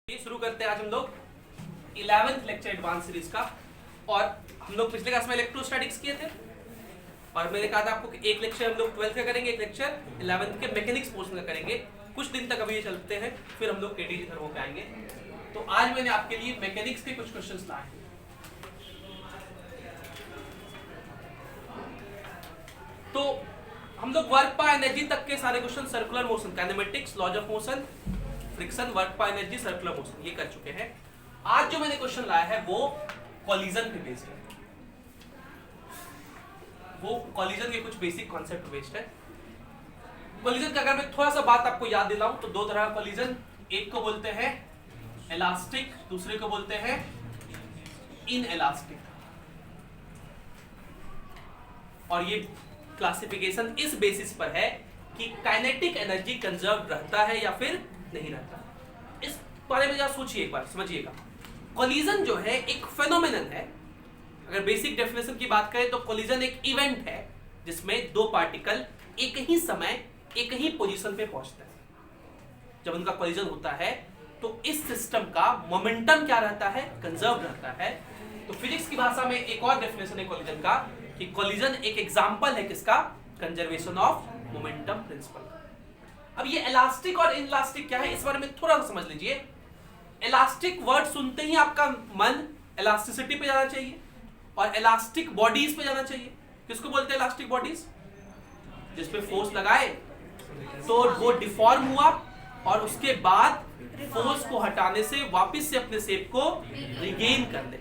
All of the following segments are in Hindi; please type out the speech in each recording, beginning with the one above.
ये शुरू करते हैं आज हम लोग 11th लेक्चर एडवांस सीरीज का। और हम लोग पिछले क्लास में इलेक्ट्रोस्टैटिक्स किए थे और मैंने कहा था आपको कि एक लेक्चर हम लोग 12th का करेंगे, एक लेक्चर 11th के मैकेनिक्स पोर्शन का करेंगे। कुछ दिन तक अभी ये चलते हैं, फिर हम लोग केटीजी थर्मो पे आएंगे। तो आज मैंने आपके लिए मैकेनिक्स के कुछ क्वेश्चंस लाए हैं। तो हम लोग वर्क पर एनर्जी तक के सारे question, circular motion, kinematics, laws of motion, friction, work पर एनर्जी, सर्कुलर मोशन, ये कर चुके हैं। आज जो मैंने क्वेश्चन लाया है वो कॉलिजन पे बेस्ड है। वो कॉलिजन के कुछ बेसिक कॉन्सेप्ट बेस्ड है। कॉलिजन का अगर मैं थोड़ा सा बात आपको याद दिलाऊं तो दो तरह का कॉलिजन, एक को बोलते हैं इलास्टिक, दूसरे को बोलते हैं इनइलास्टिक। और ये क्लासिफिकेशन इस बेसिस पर है कि काइनेटिक एनर्जी कंजर्व रहता है या फिर नहीं रहता। इस बारे में जरा सोचिए, एक बार समझिएगा। कॉलिजन जो है एक फेनोमेनन है। अगर बेसिक डेफिनेशन की बात करें तो कॉलिजन एक इवेंट है जिसमें दो पार्टिकल एक ही समय एक ही पोजीशन पे पहुंचते हैं। जब उनका कॉलिजन होता है तो इस सिस्टम का मोमेंटम क्या रहता है? कंजर्व रहता है। तो फिजिक्स की भाषा में एक और डेफिनेशन है कॉलिजन का कि कॉलिजन एक एग्जांपल है किसका? Conservation of momentum principle. अब ये इलास्टिक और इनइलास्टिक क्या है, इस बारे में थोड़ा सा समझ लीजिए। इलास्टिक वर्ड सुनते ही आपका मन इलास्टिसिटी पे जाना चाहिए और इलास्टिक बॉडीज पे जाना चाहिए। किसको बोलते हैं इलास्टिक बॉडीज? जिसपे फोर्स लगाए तो वो डिफॉर्म हुआ और उसके बाद फोर्स को हटाने से वापस से अपने शेप को रिगेन कर ले,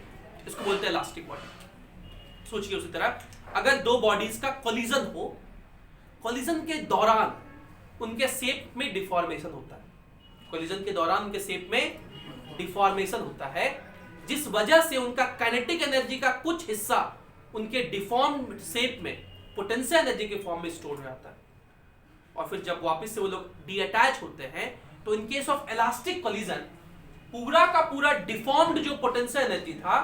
इसको बोलते हैं इलास्टिक बॉडी। सोचिए उसी तरह अगर दो बॉडीज का कोलिजन हो, कोलिजन के दौरान उनके शेप में डिफॉर्मेशन होता है। कोलिजन के दौरान उनके शेप में डिफॉर्मेशन होता है, जिस वजह से उनका काइनेटिक एनर्जी का कुछ हिस्सा उनके डिफॉर्म शेप में पोटेंशियल एनर्जी के फॉर्म में स्टोर हो जाता है। और फिर जब वापस से वो लोग डीअटैच होते हैं तो in case of elastic collision पूरा का पूरा डिफॉर्म्ड जो पोटेंशियल एनर्जी था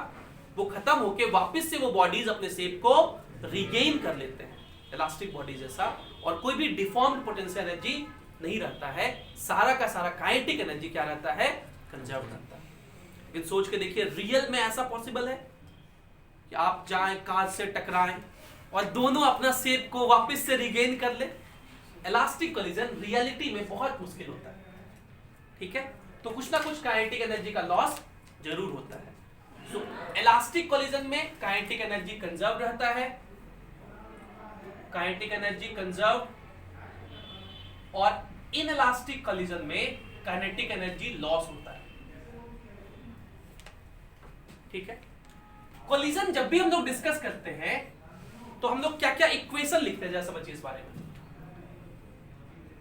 वो खत्म होके वापस से वो बॉडीज अपने शेप को रिगेन कर लेते हैं, इलास्टिक बॉडी जैसा। और कोई भी डिफॉर्म्ड पोटेंशियल एनर्जी नहीं रहता है, सारा का सारा काइनेटिक एनर्जी क्या रहता है? कंजर्व रहता है। लेकिन सोच के देखिए, रियल में ऐसा पॉसिबल है कि आप जाएं, कार से टकराएं और दोनों अपना शेप को वापस से रिगेन कर ले? इलास्टिक कोलिजन रियलिटी में बहुत मुश्किल होता है। ठीक है, तो कुछ ना कुछ काइनेटिक एनर्जी का लॉस जरूर होता है। तो इलास्टिक कोलिजन में काइनेटिक एनर्जी कंजर्व रहता है, काइनेटिक एनर्जी कंजर्व, और इनइलास्टिक कोलिजन में काइनेटिक एनर्जी लॉस होता है। ठीक है, कोलिजन जब भी हम लोग डिस्कस करते हैं तो हम लोग क्या क्या इक्वेशन लिखते हैं, जरा समझिए इस बारे में।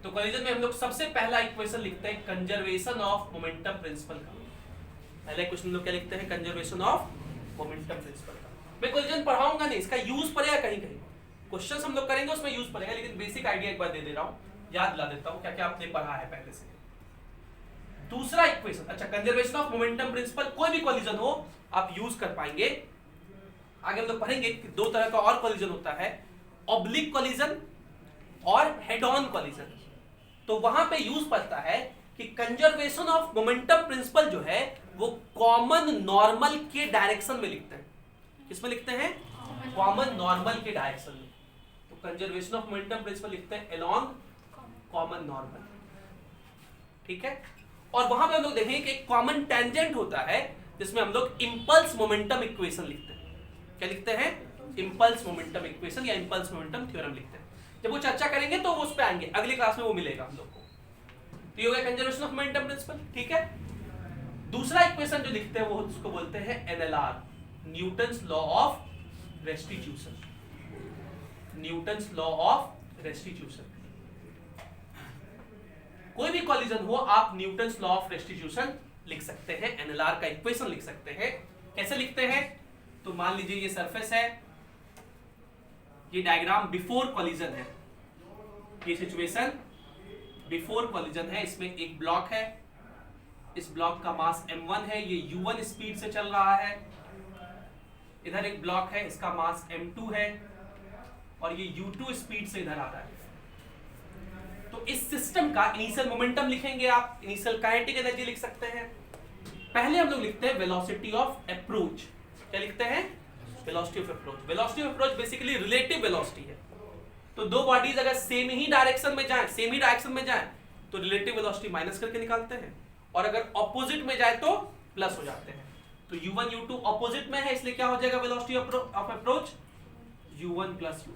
तो कोलिजन में हम लोग सबसे पहला इक्वेशन लिखते हैं कंजर्वेशन ऑफ मोमेंटम प्रिंसिपल का। पहले क्वेश्चन हम लोग क्या लिखते हैं? कंजर्वेशन ऑफ मोमेंटम प्रिंसिपल का। मैं कोलिजन पढ़ाऊंगा नहीं, इसका यूज पड़ेगा कहीं कहीं, क्वेश्चंस हम लोग करेंगे उसमें यूज पड़ेगा, लेकिन बेसिक आइडिया एक बार दे रहा हूं, याद दिला देता हूं क्या क्या आपने पढ़ा है पहले से। दूसरा इक्वेशन, अच्छा, कंजर्वेशन ऑफ मोमेंटम प्रिंसिपल कोई भी कोलिजन हो आप यूज कर पाएंगे। आगे हम लोग पढ़ेंगे कि दो तरह का और कोलिजन होता है, ऑब्लिक कोलिजन और हेड ऑन कोलिजन। तो वहां पे यूज पड़ता है कि कंजर्वेशन ऑफ मोमेंटम प्रिंसिपल जो है वो कॉमन नॉर्मल के डायरेक्शन में लिखते हैं। किसमें लिखते हैं? कॉमन नॉर्मल के डायरेक्शन में। तो कंजर्वेशन ऑफ मोमेंटम प्रिंसिपल लिखते हैं अलोंग कॉमन नॉर्मल। ठीक है, और वहां पे हम लोग देखेंगे कि एक कॉमन टेंजेंट होता है जिसमें हम लोग इंपल्स मोमेंटम इक्वेशन लिखते हैं। क्या लिखते हैं? इंपल्स मोमेंटम इक्वेशन या इंपल्स मोमेंटम थ्योरम लिखते हैं। जब वो चर्चा करेंगे तो वो उस पे आएंगे, अगली क्लास में वो मिलेगा हम लोग को। तो ये हो गया कंजर्वेशन ऑफ मोमेंटम प्रिंसिपल। ठीक है, दूसरा इक्वेशन जो लिखते हैं वो उसको बोलते हैं NLR, Newton's law of restitution. Newton's law of restitution. कोई भी कोलिजन हो आप न्यूटन्स लॉ ऑफ रेस्टिट्यूशन लिख सकते हैं, एनएलआर का इक्वेशन लिख सकते हैं। कैसे लिखते हैं? तो मान लीजिए ये सरफेस है, ये डायग्राम बिफोर कोलिजन है, ये सिचुएशन बिफोर कोलिजन है। इसमें एक ब्लॉक है, इस ब्लॉक का मास m1 है, ये u1 स्पीड से चल रहा है। इधर एक ब्लॉक है, इसका मास m2 है और ये u2 स्पीड से इधर आ रहा है। तो इस सिस्टम का इनिशियल मोमेंटम लिखेंगे आप, इनिशियल काइनेटिक एनर्जी लिख सकते हैं, पहले हम लोग लिखते हैं वेलोसिटी ऑफ अप्रोच। क्या लिखते हैं? Velocity of approach. Velocity of approach basically relative velocity है। तो दो बॉडीज अगर सेम ही डायरेक्शन में जाएं तो रिलेटिव वेलोसिटी माइनस करके निकालते हैं, और अगर ऑपोजिट में जाए तो प्लस हो जाते हैं। तो u1 u2 ऑपोजिट में है, इसलिए क्या हो जाएगा velocity of approach? u1 plus u2,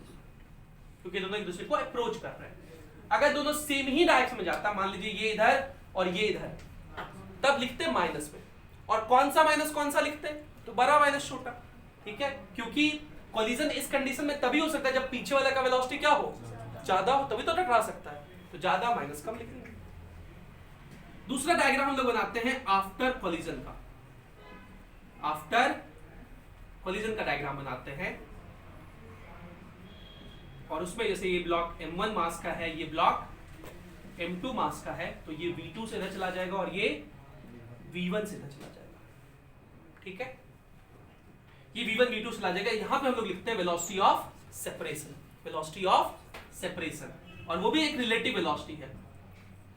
क्योंकि दोनों एक दूसरे को अप्रोच कर रहे हैं। अगर दोनों सेम ही डायरेक्शन में जाता, मान लीजिए ये इधर और ये इधर, तब लिखते माइनस में। और कौन सा माइनस कौन सा लिखते हैं? तो बड़ा माइनस छोटा, ठीक है, क्योंकि कोलिजन इस कंडीशन में तभी हो सकता है जब पीछे वाला का वेलोसिटी क्या हो? ज्यादा हो, तभी तो टकरा सकता है। तो ज्यादा माइनस कम लिखेंगे। दूसरा डायग्राम हम लोग बनाते हैं आफ्टर कोलिजन का। आफ्टर कोलिजन का डायग्राम बनाते हैं, और उसमें जैसे ये ब्लॉक m1 मास का है, ये ब्लॉक m2 मास का है, तो ये v2 से इधर चला जाएगा और ये v1 से इधर चला जाएगा, ठीक है। ये v1 v2 से चला जाएगा। यहां पे हम लोग लिखते हैं velocity of separation, velocity of separation, और वो भी एक रिलेटिव वेलोसिटी है।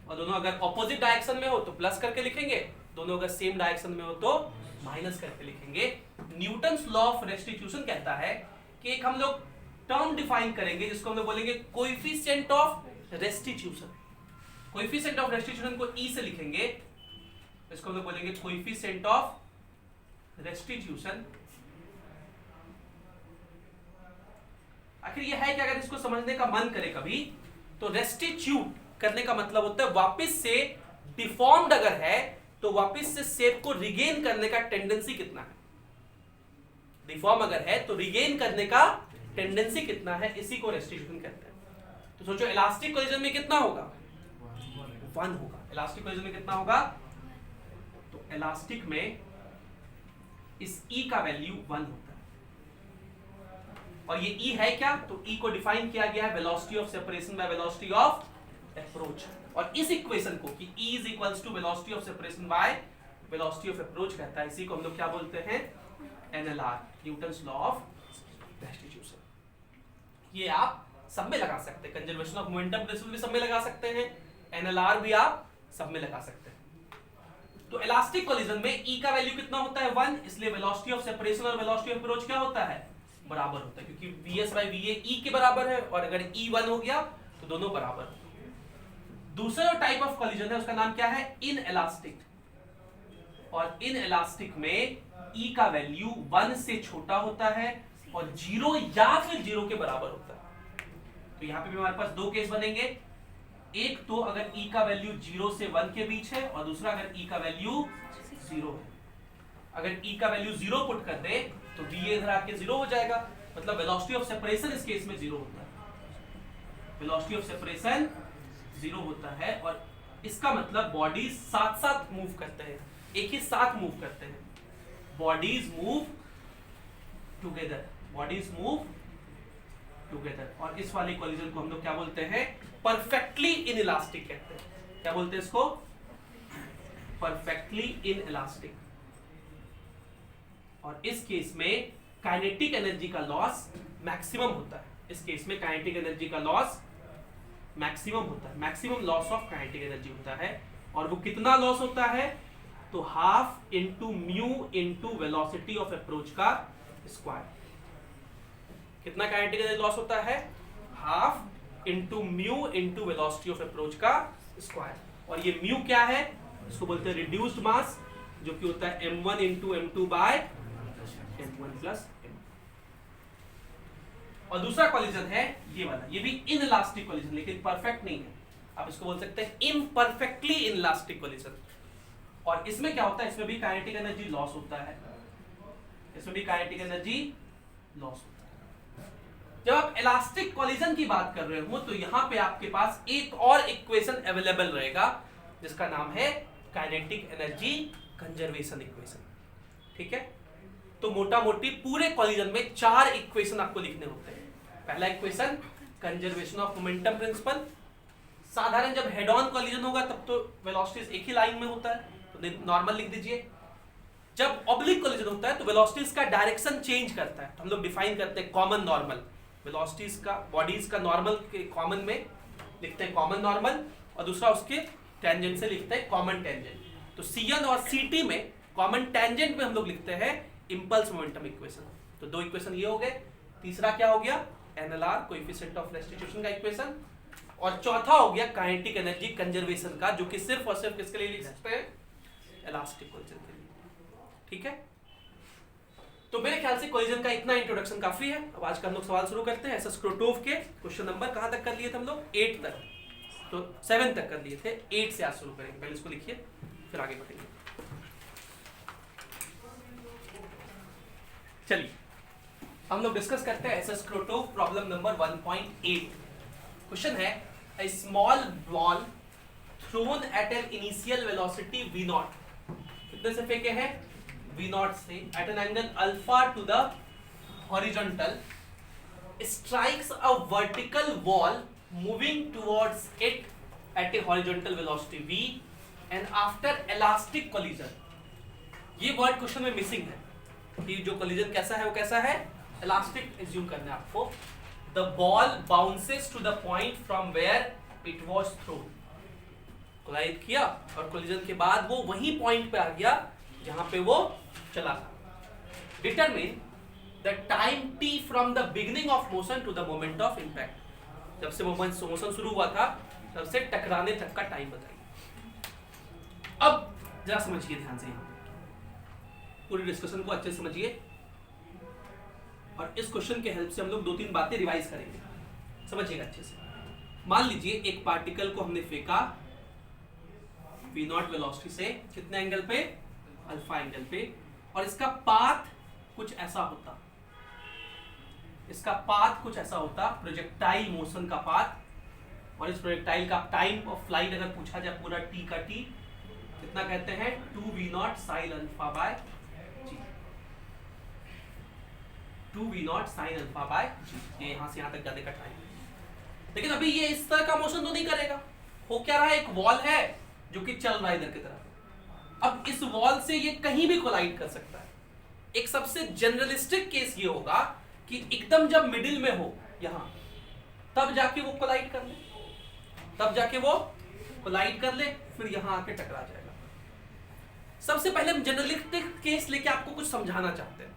और दोनों अगर ऑपोजिट डायरेक्शन में हो तो प्लस करके लिखेंगे, दोनों अगर सेम डायरेक्शन में हो तो माइनस करके लिखेंगे। न्यूटन्स लॉ ऑफ रेस्टिट्यूशन कहता है कि एक हम लोग टर्म डिफाइन करेंगे जिसको हम लोग बोलेंगे coefficient of restitution. Coefficient of restitution को ई से लिखेंगे, इसको हम लोग बोलेंगे कोएफिशिएंट ऑफ रेस्टिट्यूशन। आखिर ये है कि अगर इसको समझने का मन करे कभी, तो रेस्टिट्यूट करने का मतलब होता है वापस से डिफॉर्म्ड अगर है तो वापस से शेप को रिगेन करने का टेंडेंसी कितना है। डिफॉर्म अगर है तो रिगेन करने का टेंडेंसी कितना है, इसी को रेस्टिट्यूशन कहते हैं। तो सोचो इलास्टिक कोलिजन में कितना होगा? 1 होगा। इलास्टिक कोलिजन में कितना होगा? तो इलास्टिक में इस E का वैल्यू 1 होता है, और ये E है क्या? तो E को डिफाइन किया गया है velocity of separation by velocity of approach. और इस इक्वेशन को कि E is equals to velocity of separation by velocity of approach कहता है। इसी को हम लोग क्या बोलते हैं? NLR, Newton's law of restitution. ये आप सब में लगा सकते हैं, कंजर्वेशन ऑफ मोमेंटम प्रिंसिपल भी सब में लगा सकते हैं, NLR भी आप सब में लगा सकते हैं। तो इलास्टिक कोलिजन में E का वैल्यू कितना होता है? 1, इसलिए वेलोसिटी ऑफ सेपरेशन और वेलोसिटी ऑफ अप्रोच क्या होता है? बराबर होता है, क्योंकि VS/VA E के बराबर है, और अगर E 1 हो गया तो दोनों बराबर हो। दूसरा जो टाइप ऑफ कोलिजन है उसका नाम क्या है? In elastic. और इन इलास्टिक में E का वैल्यू 1 से छोटा होता है और 0 या फिर 0 के बराबर होता है। तो यहाँ पे भी हमारे पास दो केस बनेंगे, एक तो अगर E का वैल्यू 0 से 1 के बीच है, और दूसरा अगर E का वैल्यू 0 है। अगर E का वैल्यू 0 पुट कर दे तो VA इधर आके 0 हो जाएगा, मतलब वेलोसिटी ऑफ सेपरेशन इस केस में 0 होता है। वेलोसिटी ऑफ सेपरेशन 0 होता है, और इसका मतलब बॉडीज साथ साथ मूव करते हैं, एक ही साथ मूव करते हैं। Bodies move together, bodies move together. और इस वाले कोलिजन को हम लोग क्या बोलते हैं? परफेक्टली इनइलास्टिक कहते हैं। क्या बोलते हैं इसको? Perfectly inelastic. और इस केस में काइनेटिक एनर्जी का लॉस मैक्सिमम होता है। इस केस में काइनेटिक एनर्जी का लॉस मैक्सिमम होता है, maximum loss of kinetic energy होता है। और वो कितना लॉस होता है? तो half into mu into velocity of approach का स्क्वायर। कितना काइनेटिक एनर्जी लॉस होता है? Half into mu into velocity of approach का स्क्वायर। और ये म्यू क्या है? इसको बोलते हैं रिड्यूस्ड मास, जो कि होता है m1 into m2 bye m1 plus m। और दूसरा कोलिजन है ये वाला, ये भी इनइलास्टिक कोलिजन, लेकिन परफेक्ट नहीं है। आप इसको बोल सकते हैं इम्परफेक्टली इनइलास्टिक कोलिजन। और इसमें क्या होता है? इसमें भी काइनेटिक एनर्जी लॉस होता है, इसमें भी काइनेटिक एनर्जी लॉस होता है। जब आप इलास्टिक कोलिजन की बात कर रहे हो तो यहां पे आपके पास एक और इक्वेशन अवेलेबल रहेगा जिसका नाम है काइनेटिक एनर्जी कंजर्वेशन इक्वेशन, ठीक है। तो मोटा मोटी पूरे कोलिजन में 4 इक्वेशन आपको लिखने होते हैं। पहला equation conservation of momentum principle. साधारण जब हेड ऑन कोलिजन होगा तब तो वेलोसिटीज एक ही लाइन में होता है, तो नॉर्मल लिख दीजिए। जब ऑब्लिक कोलिजन होता है तो वेलोसिटीज का डायरेक्शन चेंज करता है, तो हम लोग डिफाइन करते हैं कॉमन नॉर्मल। वेलोसिटीज का बॉडीज का नॉर्मल के कॉमन में लिखते हैं कॉमन नॉर्मल, और दूसरा उसके टेंजेंट से लिखते हैं कॉमन टेंजेंट। तो Cn और Ct में कॉमन टेंजेंट में हम लोग लिखते हैं इंपल्स मोमेंटम इक्वेशन। तो दो इक्वेशन ये हो गए, तीसरा क्या हो गया, एनएलआर कोएफिशिएंट ऑफ रेस्टिट्यूशन का इक्वेशन, और चौथा हो गया काइनेटिक एनर्जी कंजर्वेशन का, जो कि सिर्फ और सिर्फ किसके लिए लिख सकते हैं, इलास्टिक कोलिजन के लिए। ठीक है, तो मेरे ख्याल से कोलिजन का इतना इंट्रोडक्शन काफी है। अब आज का हम लोग सवाल शुरू करते हैं। एसएस क्रोटोव के क्वेश्चन नंबर कहां तक कर लिए थे हम लोग, 8 तक, तो 7 तक कर लिए थे, 8 से आज शुरू करेंगे। पहले इसको लिखिए फिर आगे बढ़ेंगे। चलिए हम लोग डिस्कस करते हैं एसएस क्रोटोव प्रॉब्लम नंबर 1.8। क्वेश्चन है, a small ball thrown at an initial velocity v0, कितने से फेंके हैं, v0 से, at an angle alpha to the horizontal, strikes a vertical wall moving towards it at a horizontal velocity v, and after elastic collision, ये वर्ड क्वेश्चन में मिसिंग है कि जो कोलिजन कैसा है, वो कैसा है, इलास्टिक एज्यूम करना है आपको। The ball bounces to the point from where it was thrown, collide किया और कोलिजन के बाद वो वही पॉइंट पे आ गया जहां पे वो चला था। Determine the time t from the beginning of motion to the moment of impact, जब से मोशन शुरू हुआ था तब से टकराने तक का टाइम बताइए। अब जरा समझिए ध्यान से, पूरी डिस्कशन को अच्छे से समझिए, और इस क्वेश्चन के हेल्प से हम लोग 2-3 बातें रिवाइज करेंगे, समझिएगा अच्छे से। मान लीजिए एक पार्टिकल को हमने फेंका v0 वेलोसिटी से, कितने एंगल पे, अल्फा एंगल पे, और इसका पाथ कुछ ऐसा होता, इसका पाथ कुछ ऐसा होता, प्रोजेक्टाइल मोशन का पाथ, और इस प्रोजेक्टाइल का टाइम ऑफ फ्लाइट अगर पूछा जाए पूरा t का t कितना कहते हैं, 2v0 sin alpha by g, 2v0 sin alpha by g, ये यहां से यहां तक जाने का टाइम। लेकिन अभी ये इस तरह का मोशन तो नहीं करेगा, हो क्या रहा है, एक वॉल है जो कि चल रहा है इधर की तरफ। अब इस वॉल से ये कहीं भी कोलाइड कर सकता है। एक सबसे जनरलिस्टिक केस ये होगा कि एकदम जब मिडिल में हो यहां, तब जाके वो कोलाइड कर ले, तब जाके वो कोलाइड कर ले, फिर यहां आके टकरा जाएगा। सबसे पहले हम जनरलिस्टिक केस लेके आपको कुछ समझाना चाहते हैं,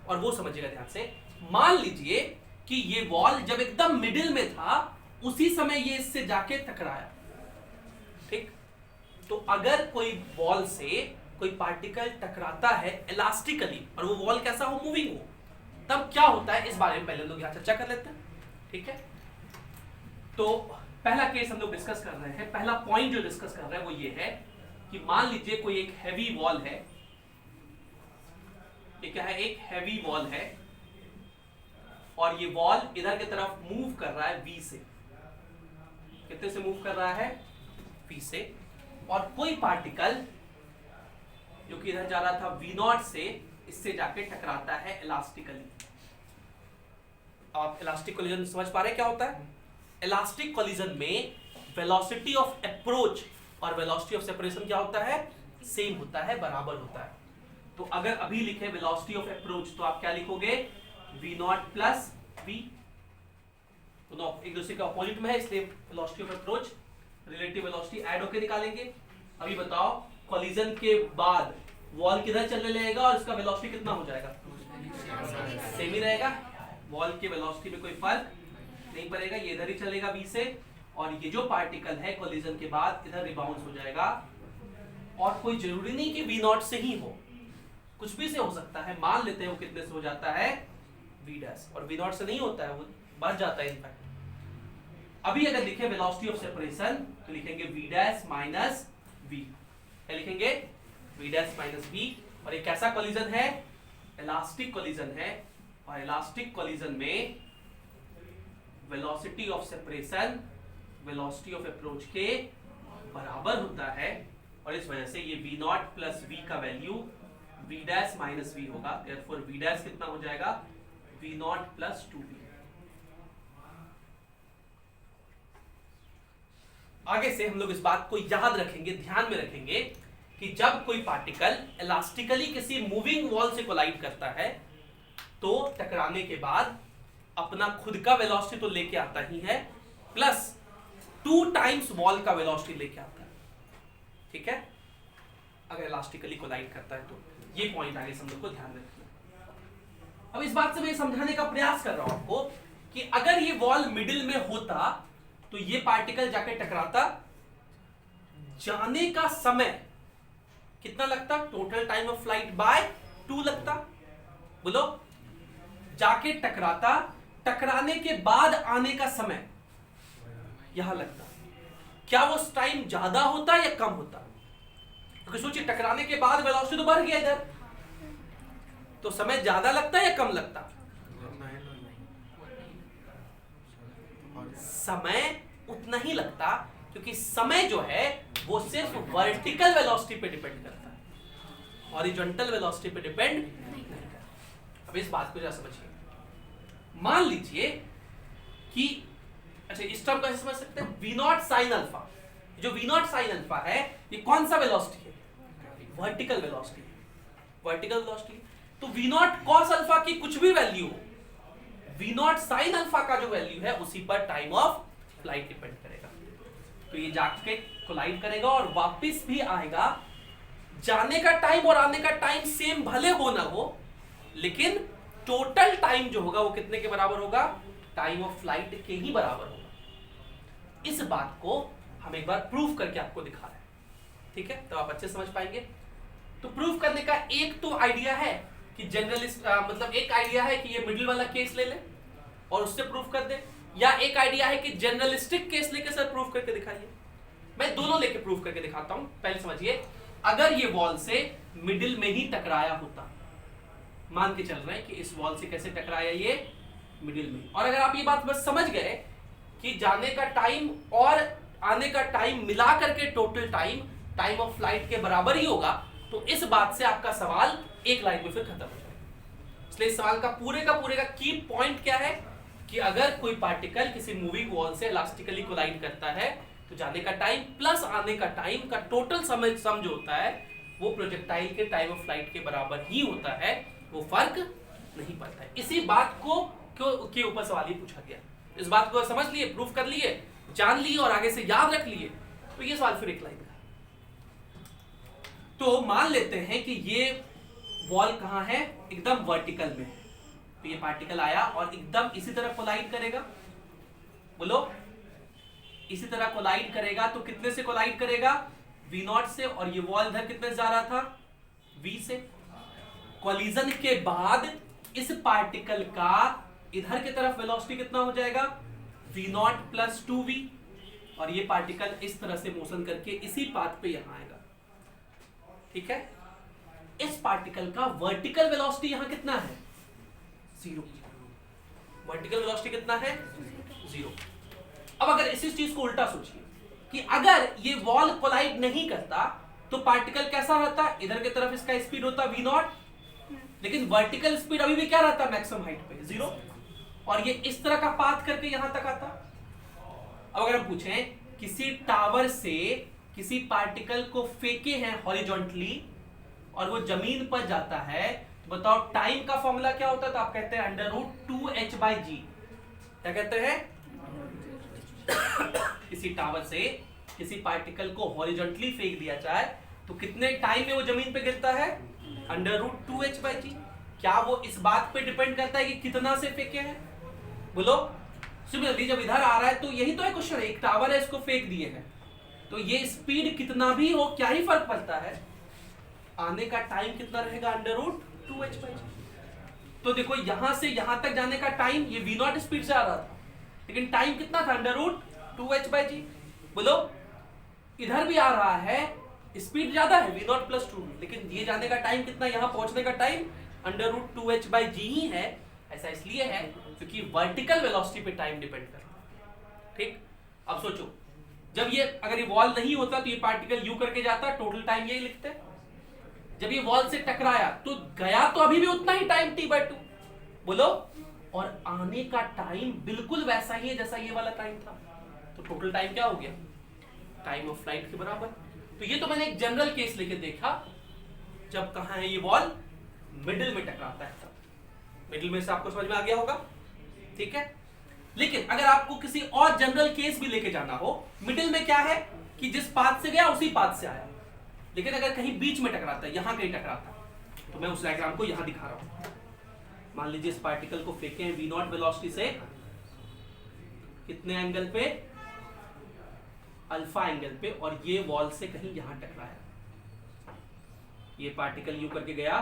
और वो समझिएगा ध्यान से। मान लीजिए कि ये वॉल जब एकदम मिडिल में था, उसी समय ये इससे जाके टकराया, ठीक। तो अगर कोई वॉल से कोई पार्टिकल टकराता है इलास्टिकली, और वो वॉल कैसा हो, मूविंग हो, तब क्या होता है, इस बारे में पहले लोग यहां चर्चा कर लेते हैं, ठीक है। तो पहला केस हम लोग डिस्कस कर रहे हैं, पहला पॉइंट जो डिस्कस कर रहे हैं वो ये है कि मान लीजिए कोई एक हैवी वॉल है, ये क्या है, एक हैवी वॉल है, और ये वॉल इधर की तरफ मूव कर रहा है v से, कितने से मूव कर रहा है, v से, और कोई पार्टिकल जो कि इधर जा रहा था v0 से, इससे जाके टकराता है इलास्टिकली। आप इलास्टिक कोलिजन समझ पा रहे क्या होता है? इलास्टिक कोलिजन में वेलोसिटी ऑफ अप्रोच और वेलोसिटी ऑफ सेपरेशन क्या होता है, सेम होता है, बराबर होता है। तो अगर अभी लिखे वेलोसिटी ऑफ अप्रोच, तो आप क्या लिखोगे, v0 प्लस v, दोनों एक दूसरे के अपोजिट में है, इसलिए velocity of approach relative velocity add होकर निकालेंगे। अभी बताओ, कोलिजन के बाद वॉल किधर चलने लगेगा और इसका वेलोसिटी कितना हो जाएगा, सेम ही रहेगा, वॉल के वेलोसिटी में कोई फर्क नहीं पड़ेगा, ये इधर ही चलेगा v से, और ये जो पार्टिकल है कोलिजन के बाद इधर रिबाउंस हो जाएगा। और कोई जरूरी नहीं कि v0 से ही हो, कुछ भी से हो सकता है। मान लेते हैं वो कितने से हो जाता है, v डैश, और v0 से नहीं होता है, वो बढ़ जाता है इनफैक्ट। अभी अगर लिखे वेलोसिटी ऑफ सेपरेशन, तो लिखेंगे v डैश माइनस v, क्या लिखेंगे, v डैश माइनस v। और ये कैसा कोलिजन है, इलास्टिक कोलिजन है, और इलास्टिक कोलिजन में velocity of separation velocity of approach के बराबर होता है, और इस वजह से ये v0 प्लस v का value v dash minus v होगा। देयरफॉर v डैश कितना हो जाएगा, v0 प्लस 2v। आगे से हम लोग इस बात को याद रखेंगे, ध्यान में रखेंगे कि जब कोई पार्टिकल इलास्टिकली किसी मूविंग वॉल से कोलाइड करता है, तो टकराने के बाद अपना खुद का वेलोसिटी तो लेके आता ही है, प्लस 2 टाइम्स वॉल का वेलोसिटी लेके आता है, ठीक है। अगर इलास्टिकली कोलाइड करता है तो। ये पॉइंट आगे हम लोग को ध्यान रखना। अब इस बात से मैं समझाने का प्रयास कर रहा हूं आपको कि अगर ये वॉल मिडिल में होता तो ये पार्टिकल जाके टकराता, जाने का समय कितना लगता, total time of flight by 2 लगता। बोलो, जाके टकराता, टकराने के बाद आने का समय यहां लगता, क्या वो टाइम ज्यादा होता या कम होता? क्योंकि सोचिए टकराने के बाद वेलोसिटी तो बढ़ गया इधर, तो समय ज्यादा लगता या कम लगता? समय उतना ही लगता, क्योंकि समय जो है वो सिर्फ वर्टिकल वेलोसिटी पे डिपेंड करता है, हॉरिजॉन्टल वेलोसिटी पे डिपेंड नहीं करता। अब इस बात को जरा समझिए। मान लीजिए कि अच्छा, इस टर्म को ऐसे समझ सकते हैं, V नॉट साइन अल्फा। जो V नॉट साइन अल्फा है ये कौन सा वेलोसिटी है? Vertical velocity, vertical velocity. तो V नॉट कॉस अल्फा की कुछ भी वैल्यू हो, V नॉट साइन अल्फा का जो वैल्यू है उसी पर टाइम ऑफ फ्लाइट डिपेंड करेगा। तो ये जाके कोलाइड करेगा और वापस भी आएगा। जाने का टाइम और आने का टाइम सेम भले हो ना हो, लेकिन टोटल टाइम जो होगा वो कितने के बराबर होगा? टाइम ऑफ फ्लाइट के ही बराबर होगा। इस बात को हम एक बार प्रूफ करके आपको दिखा रहे हैं, ठीक है? तो आप अच्छे समझ पाएंगे। तो प्रूफ करने का एक तो आइडिया है कि जनरलिस्ट मतलब एक आइडिया है कि ये मिडिल वाला केस ले ले और उससे प्रूफ कर दे, या एक आइडिया है कि जनरलिस्टिक केस लेके सर प्रूफ करके दिखाइए। मैं दोनों लेके प्रूफ करके दिखाता हूं। पहले समझिए, अगर ये वॉल से मिडिल में ही टकराया होता, मान के चल रहे हैं कि इस वॉल से कैसे टकराया, ये मिडिल में, और अगर आप ये बात बस समझ गए कि जाने का टाइम और आने का टाइम मिला करके टोटल टाइम ऑफ फ्लाइट के बराबर ही होगा, तो इस बात से आपका सवाल एक लाइन में फिर खत्म हो जाएगा। इसलिए इस सवाल का पूरे का की पॉइंट क्या है कि अगर कोई पार्टिकल किसी मूविंग वॉल से इलास्टिकली कोलाइड करता है तो जाने का टाइम प्लस आने का टाइम का टोटल समय सम जो होता है वो प्रोजेक्टाइल के टाइम ऑफ फ्लाइट के बराबर ही होता है, वो फर्क नहीं पड़ता है। इसी बात को के ऊपर सवाल ही पूछा गया। इस बात को समझ लिए, प्रूफ कर लिए, जान लिए और आगे से याद रख लिए, तो ये सवाल फिर एक लाइन का। तो मान लेते हैं कि ये वॉल कहां है? एकदम वर्टिकल में। तो ये पार्टिकल आया और एकदम इसी तरह कोलाइड करेगा। बोलो, इसी तरह कोलाइड करेगा तो कितने से कोलाइड करेगा? V नॉट से, और ये वॉल इधर कितने से जा रहा था? V से। कोलिजन के बाद इस पार्टिकल का इधर की तरफ वेलोसिटी कितना हो जाएगा? V नॉट प्लस 2v, और ये पार्टिकल इस तरह से मोशन करके इसी पाथ पे यहां आएगा, ठीक है? इस पार्टिकल का वर्टिकल वेलोसिटी यहां कितना है? 0। वर्टिकल वेलोसिटी कितना है? 0। अब अगर इसी चीज को उल्टा सोचिए कि अगर ये वॉल कोलाइड नहीं करता तो पार्टिकल कैसा रहता? इधर की तरफ इसका स्पीड होता V नॉट, लेकिन वर्टिकल स्पीड अभी भी क्या रहता? मैक्सिमम हाइट पे 0, और ये इस तरह का पाथ करके यहां तक आता। अब अगर हम पूछें किसी टावर से किसी पार्टिकल को फेंके हैं हॉरिजॉन्टली और वो जमीन पर जाता है, तो बताओ टाइम का फॉर्मूला क्या होता है? तो आप कहते हैं √2h/g। क्या कहते हैं? किसी टावर से किसी पार्टिकल को हॉरिजॉन्टली फेंक दिया जाए तो कितने टाइम में वो जमीन पे गिरता है? √2h/g। क्या वो इस बात पे डिपेंड करता है कि कितना से फेंके हैं? बोलो, सिमिलरली जब इधर आ रहा है तो यही तो है क्वेश्चन, एक टावर है, इसको फेंक दिए हैं, तो ये स्पीड कितना भी हो क्या ही फर्क पड़ता है? आने का टाइम कितना रहेगा? √2h/g। तो देखो यहां से यहां तक जाने का टाइम, ये V नॉट स्पीड से आ रहा था, लेकिन टाइम कितना था? √2h/g। बोलो, इधर भी आ रहा है, स्पीड ज्यादा है V नॉट प्लस 2, लेकिन ये जाने का टाइम कितना? यहां पहुंचने का टाइम √2h/g ही है। ऐसा इसलिए है क्योंकि वर्टिकल वेलोसिटी पे टाइम डिपेंड करता है, ठीक? अब सोचो, जब ये अगर ये वॉल नहीं होता तो ये पार्टिकल यू करके जाता, टोटल टाइम यही लिखते। जब ये वॉल से टकराया तो गया तो अभी भी उतना ही टाइम t/2। बोलो, और आने का टाइम बिल्कुल वैसा ही है जैसा ये वाला टाइम था, तो टोटल टाइम क्या हो गया? टाइम ऑफ फ्लाइट के बराबर। तो ये तो मैंने एक जनरल केस लेके देखा, जब कहां है ये वॉल? मिडिल में टकराता है, तब मिडिल में से आपको समझ में आ गया होगा, ठीक है? लेकिन अगर आपको किसी और जनरल केस भी लेके जाना हो, मिडिल में क्या है कि जिस पाथ से गया उसी पाथ से आया, लेकिन अगर कहीं बीच में टकराता है, यहां कहीं टकराता है, तो मैं उस डायग्राम को यहां दिखा रहा हूं। मान लीजिए इस पार्टिकल को फेंके हैं v0 वेलोसिटी से कितने एंगल पे, अल्फा एंगल पे, और ये वॉल से कहीं यहां टकराया, ये पार्टिकल यूं करके गया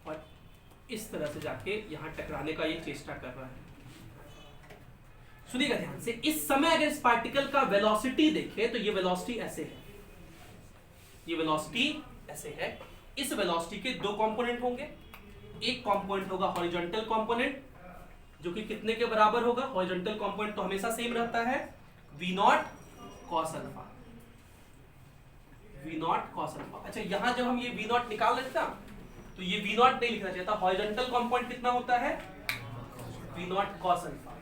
और इस तरह से जाके यहां टकराने का ये चेष्टा कर रहा है। सुनिएगा ध्यान से, इस समय अगर इस पार्टिकल का वेलोसिटी देखें तो ये वेलोसिटी ऐसे है, ये वेलोसिटी ऐसे है। इस वेलोसिटी के दो कंपोनेंट होंगे, एक कंपोनेंट होगा हॉरिजॉन्टल कंपोनेंट जो कि कितने के बराबर होगा, हॉरिजॉन्टल कंपोनेंट तो हमेशा सेम रहता है v0 cos alpha, v0 cos alpha. अच्छा, यहां जब हम ये v0 निकाल लेते हैं तो ये v0 नहीं लिखना चाहिए था, हॉरिजॉन्टल कंपोनेंट कितना होता है v0 cos अल्फा,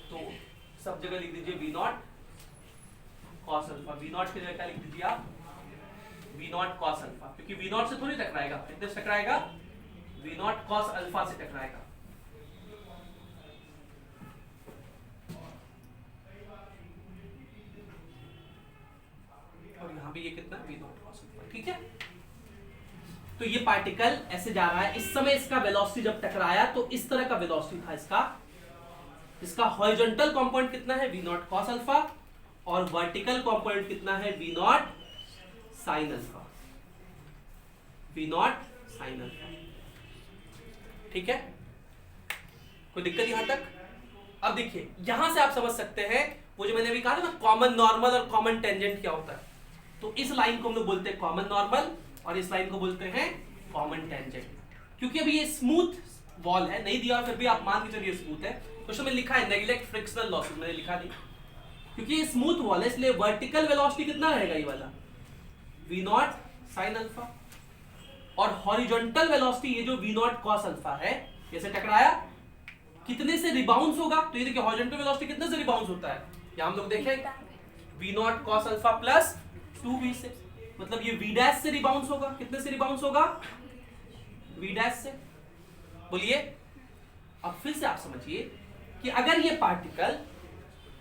तो सब जगह लिख दीजिए v0 cos अल्फा। v0 की जगह क्या लिख दीजिए आप, v0 cos अल्फा, क्योंकि v0 से थोड़ी टकराएगा, कितने से टकराएगा, v0 cos अल्फा से टकराएगा। और यहां भी ये कितना, v0 cos अल्फा, ठीक है। तो ये पार्टिकल ऐसे जा रहा है, इस समय इसका वेलोसिटी जब टकराया तो इस तरह का वेलोसिटी था इसका, इसका हॉरिजॉन्टल कंपोनेंट कितना है v0 cos अल्फा, और वर्टिकल कंपोनेंट कितना है v0 sin alpha, v0 sin alpha, ठीक है। कोई दिक्कत यहां तक? अब देखिए यहां से आप समझ सकते हैं वो जो मैंने अभी कहा था ना, कॉमन नॉर्मल और कॉमन टेंजेंट क्या होता है। तो इस लाइन को हम लोग बोलते हैं कॉमन नॉर्मल और इस लाइन को बोलते हैं कॉमन टेंजेंट। क्योंकि अभी ये स्मूथ वॉल है, नहीं दिया फिर भी आप मान के चलिए स्मूथ है, क्वेश्चन में लिखा है नेग्लेक्ट फ्रिक्शनल लॉसेस, मैंने लिखा नहीं क्योंकि ये स्मूथ वॉल है, इसलिए वर्टिकल वेलोसिटी कितना रहेगा ये वाला v0 sin अल्फा, और हॉरिजॉन्टल वेलोसिटी ये जो v0 cos अल्फा है, जैसे टकराया कितने से रिबाउंस होगा, तो ये देखिए हॉरिजॉन्टल वेलोसिटी कितने से रिबाउंस होता है, यहां हम लोग देखें v0 cos alpha plus 2v से, मतलब ये v डैश से रिबाउंस होगा, कितने से रिबाउंस होगा, v डैश से। बोलिए अब फिर से आप समझिए कि अगर ये पार्टिकल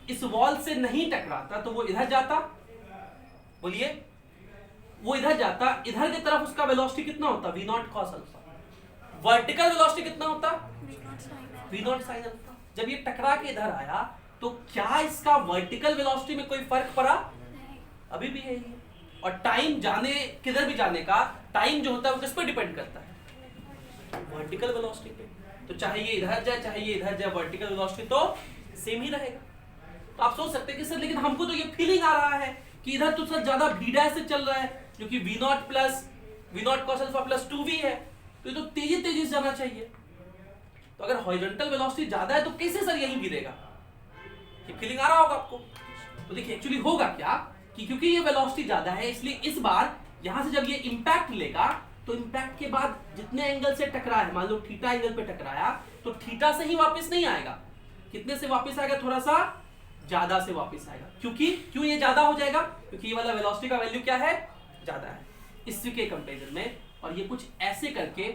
इस वॉल से नहीं टकराता तो वो इधर जाता, बोलिए वो इधर जाता, इधर की तरफ उसका वेलोसिटी कितना होता, v0 cos alpha, vertical velocity कितना होता, v0 sin अल्फा। जब ये टकरा के इधर आया तो क्या इसका वर्टिकल वेलोसिटी में कोई फर्क पड़ा, अभी भी है ये। और टाइम जाने किधर भी जाने का टाइम जो होता है वो किस पे डिपेंड करता है, वर्टिकल वेलोसिटी पे। तो चाहे ये इधर जाए चाहे ये इधर जाए, वर्टिकल वेलोसिटी तो सेम ही रहेगा। तो आप सोच सकते हैं कि सर लेकिन हमको तो ये फीलिंग आ रहा है कि इधर तो सर ज्यादा v डैश से चल रहा है जो कि v0 cos alpha plus 2v है, तो ये तो तेजी तेजी से जाना चाहिए। तो अगर हॉरिजॉन्टल वेलोसिटी ज्यादा है तो कैसे सर यहीं गिरेगा, ये फीलिंग आ रहा होगा आपको। तो देखिए एक्चुअली होगा क्या कि क्योंकि ये वेलोसिटी ज्यादा है इसलिए इस बार यहां से जब ये इंपैक्ट लेगा तो इंपैक्ट के बाद जितने एंगल से टकरा है, मान लो थीटा एंगल पे टकराया तो थीटा से ही वापस नहीं आएगा, कितने से वापस आएगा, थोड़ा सा ज्यादा से वापस आएगा। क्यों ये ज्यादा हो जाएगा, क्योंकि ये वाला वेलोसिटी का वैल्यू क्या है, ज्यादा है इसके कंपैरिजन में, और ये कुछ ऐसे करके